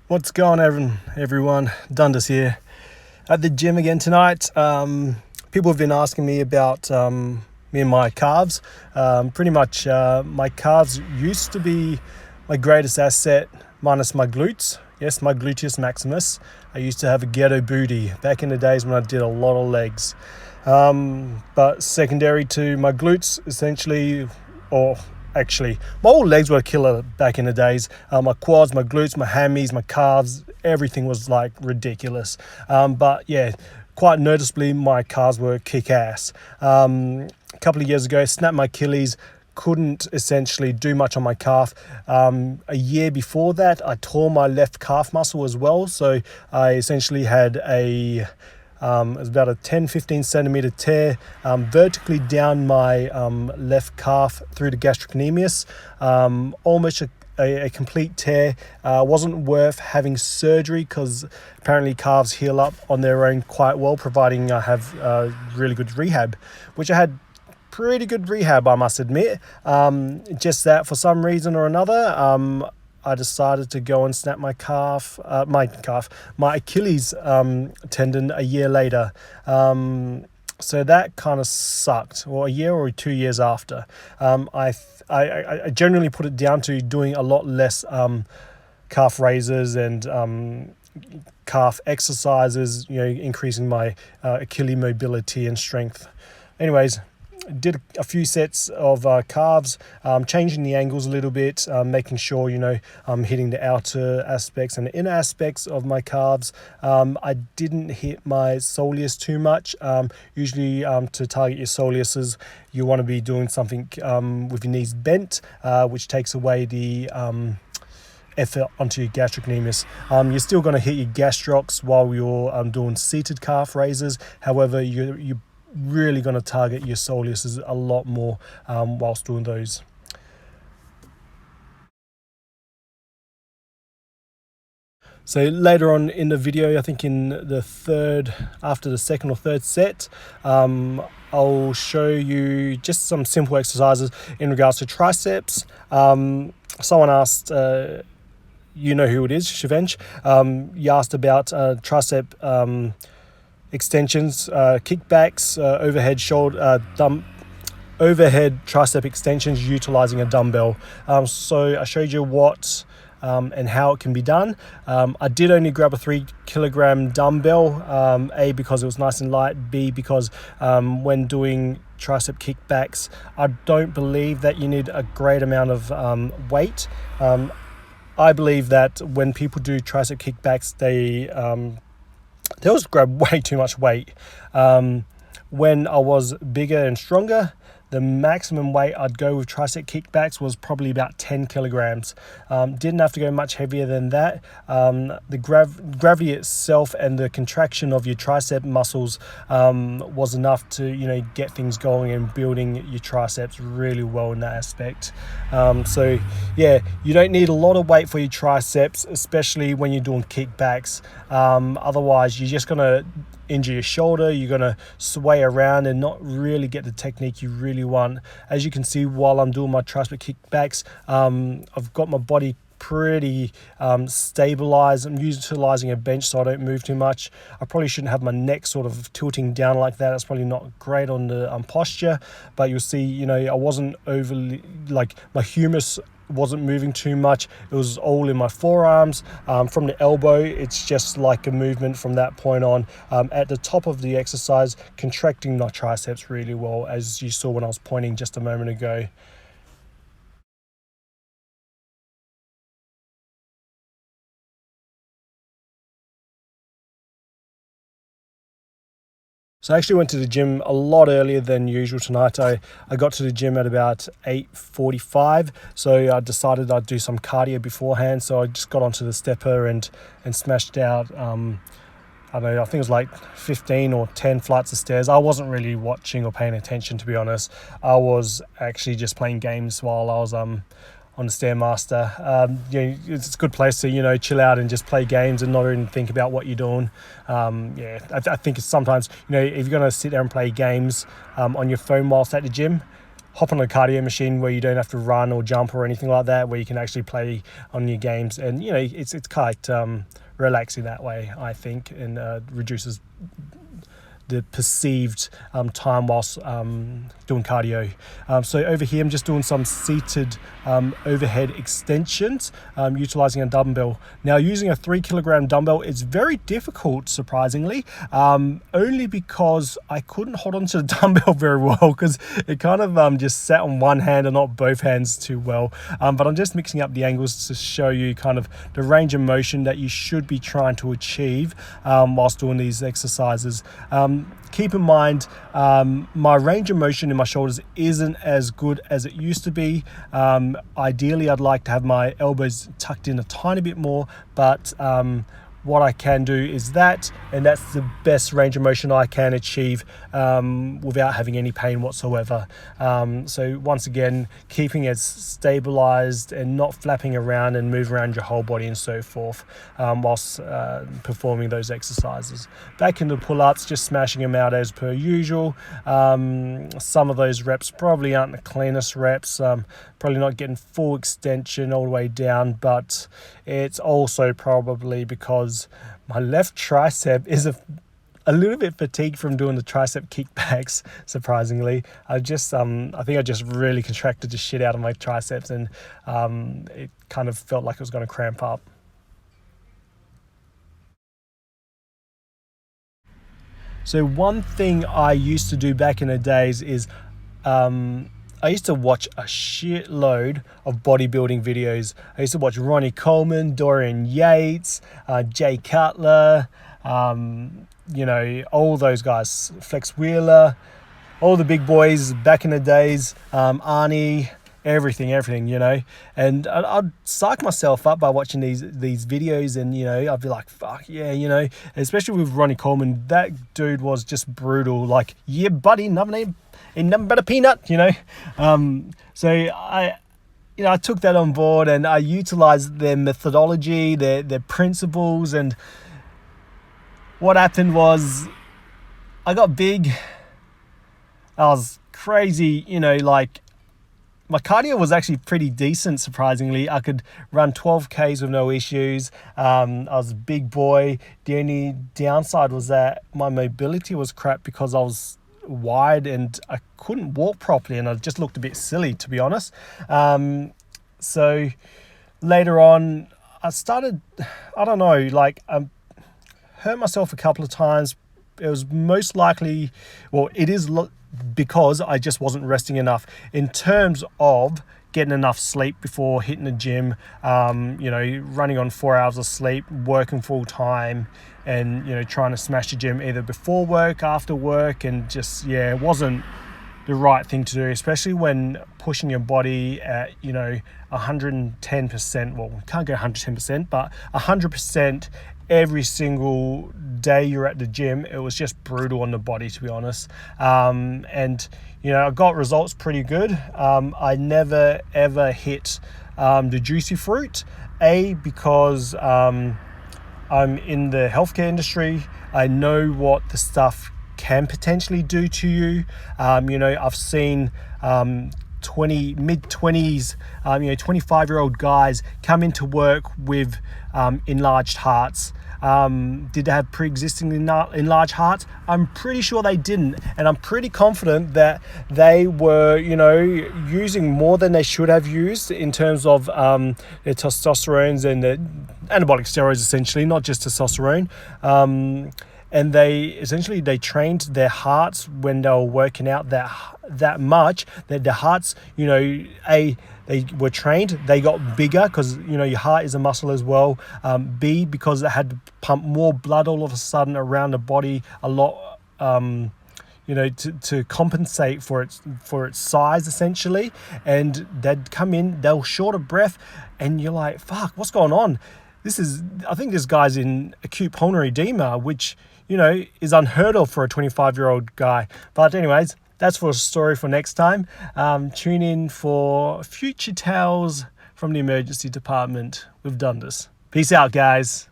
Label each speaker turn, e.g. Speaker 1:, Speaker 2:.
Speaker 1: What's going on, everyone? Dundas here at the gym again tonight. People have been asking me about me and my calves. Pretty much my calves used to be my greatest asset minus my glutes. Yes, my gluteus maximus. I used to have a ghetto booty back in the days when I did a lot of legs. But secondary to my glutes, essentially, or actually, my whole legs were a killer back in the days. My quads, my glutes, my hammies, my calves, everything was like ridiculous. But yeah, quite noticeably, my calves were kick-ass. A couple of years ago, snapped my Achilles, couldn't essentially do much on my calf. A year before that, I tore my left calf muscle as well. So I essentially had it was about a 10-15 centimeter tear vertically down my left calf through the gastrocnemius. Almost a complete tear. Wasn't worth having surgery because apparently calves heal up on their own quite well, providing I have really good rehab, which I had pretty good rehab, I must admit. Just that for some reason or another, I decided to go and snap my Achilles tendon a year later. So that kind of sucked, or a year or 2 years after. I generally put it down to doing a lot less calf raises and calf exercises, increasing my Achilles mobility and strength. Anyways, did a few sets of calves, changing the angles a little bit, making sure I'm hitting the outer aspects and the inner aspects of my calves. I didn't hit my soleus too much. Usually to target your soleuses, you want to be doing something with your knees bent, which takes away the effort onto your gastrocnemius. You're still going to hit your gastrocs while you're doing seated calf raises. However, you're really going to target your soleus a lot more whilst doing those. So later on in the video, I think after the second or third set, I'll show you just some simple exercises in regards to triceps. Someone asked, you know who it is, Shivench. You asked about tricep extensions, kickbacks, overhead tricep extensions utilizing a dumbbell. So I showed you what and how it can be done. I did only grab a 3 kilogram dumbbell, A, because it was nice and light, B, because when doing tricep kickbacks, I don't believe that you need a great amount of weight. I believe that when people do tricep kickbacks, they always grab way too much weight. When I was bigger and stronger, the maximum weight I'd go with tricep kickbacks was probably about 10 kilograms. Didn't have to go much heavier than that. The gravity itself and the contraction of your tricep muscles was enough to get things going and building your triceps really well in that aspect. So yeah, you don't need a lot of weight for your triceps, especially when you're doing kickbacks. Otherwise, you're just gonna injure your shoulder, you're going to sway around and not really get the technique you really want. As you can see, while I'm doing my tricep kickbacks, I've got my body pretty stabilized. I'm utilizing a bench so I don't move too much. I probably shouldn't have my neck sort of tilting down like that. That's probably not great on the posture, but you'll see, I wasn't overly, my humerus wasn't moving too much. It was all in my forearms. From the elbow, it's just like a movement from that point on. At the top of the exercise, contracting my triceps really well, as you saw when I was pointing just a moment ago. So I actually went to the gym a lot earlier than usual tonight. I got to the gym at about 8:45, so I decided I'd do some cardio beforehand. So I just got onto the stepper and smashed out, I don't know, I think it was like 15 or 10 flights of stairs. I wasn't really watching or paying attention, to be honest. I was actually just playing games while I was on the Stairmaster. It's a good place to chill out and just play games and not even think about what you're doing. I think it's sometimes if you're going to sit there and play games on your phone whilst at the gym, hop on a cardio machine where you don't have to run or jump or anything like that, where you can actually play on your games. And it's quite relaxing that way, I think, and reduces the perceived time whilst doing cardio. So over here I'm just doing some seated overhead extensions utilizing a dumbbell. Now, using a 3 kilogram dumbbell is very difficult, surprisingly, only because I couldn't hold on to the dumbbell very well, because it kind of just sat on one hand and not both hands too well. But I'm just mixing up the angles to show you kind of the range of motion that you should be trying to achieve whilst doing these exercises. Keep in mind, my range of motion in my shoulders isn't as good as it used to be. Ideally, I'd like to have my elbows tucked in a tiny bit more, but what I can do is that, and that's the best range of motion I can achieve without having any pain whatsoever. So once again, keeping it stabilized and not flapping around and move around your whole body and so forth whilst performing those exercises. Back into pull-ups, just smashing them out as per usual. Some of those reps probably aren't the cleanest reps, probably not getting full extension all the way down, but it's also probably because my left tricep is a little bit fatigued from doing the tricep kickbacks, surprisingly. I think I just really contracted the shit out of my triceps, and it kind of felt like it was going to cramp up. So one thing I used to do back in the days is I used to watch a shitload of bodybuilding videos. I used to watch Ronnie Coleman, Dorian Yates, Jay Cutler, all those guys, Flex Wheeler, all the big boys back in the days, Arnie, everything, and I'd psych myself up by watching these videos, and I'd be like, fuck yeah, especially with Ronnie Coleman. That dude was just brutal. Like, yeah, buddy, nothing but a peanut, so I took that on board, and I utilized their methodology, their principles, and what happened was I got big. I was crazy, my cardio was actually pretty decent, surprisingly. I could run 12Ks with no issues. I was a big boy. The only downside was that my mobility was crap because I was wide and I couldn't walk properly, and I just looked a bit silly, to be honest. So later on, I started, I hurt myself a couple of times. It was most likely, it is because I just wasn't resting enough in terms of getting enough sleep before hitting the gym, running on 4 hours of sleep, working full time, and trying to smash the gym either before work, after work, and just it wasn't the right thing to do, especially when pushing your body at 110%. Well, we can't go 110%, but 100% every single day you're at the gym. It was just brutal on the body, to be honest. And I got results pretty good. I never ever hit the juicy fruit, because I'm in the healthcare industry. I know what the stuff can potentially do to you. I've seen mid-20s, 25-year-old guys come into work with enlarged hearts. Did they have pre-existing enlarged hearts? I'm pretty sure they didn't, and I'm pretty confident that they were, using more than they should have used in terms of their testosterones and the anabolic steroids, essentially, not just testosterone. And they trained their hearts when they were working out that much, that their hearts, they were trained, they got bigger because, your heart is a muscle as well. B, because it had to pump more blood all of a sudden around the body a lot, to compensate for its size, essentially. And they'd come in, they were short of breath, and you're like, fuck, what's going on? I think this guy's in acute pulmonary edema, which, is unheard of for a 25-year-old guy. But anyways, that's for a story for next time. Tune in for future tales from the emergency department. We've done this. Peace out, guys.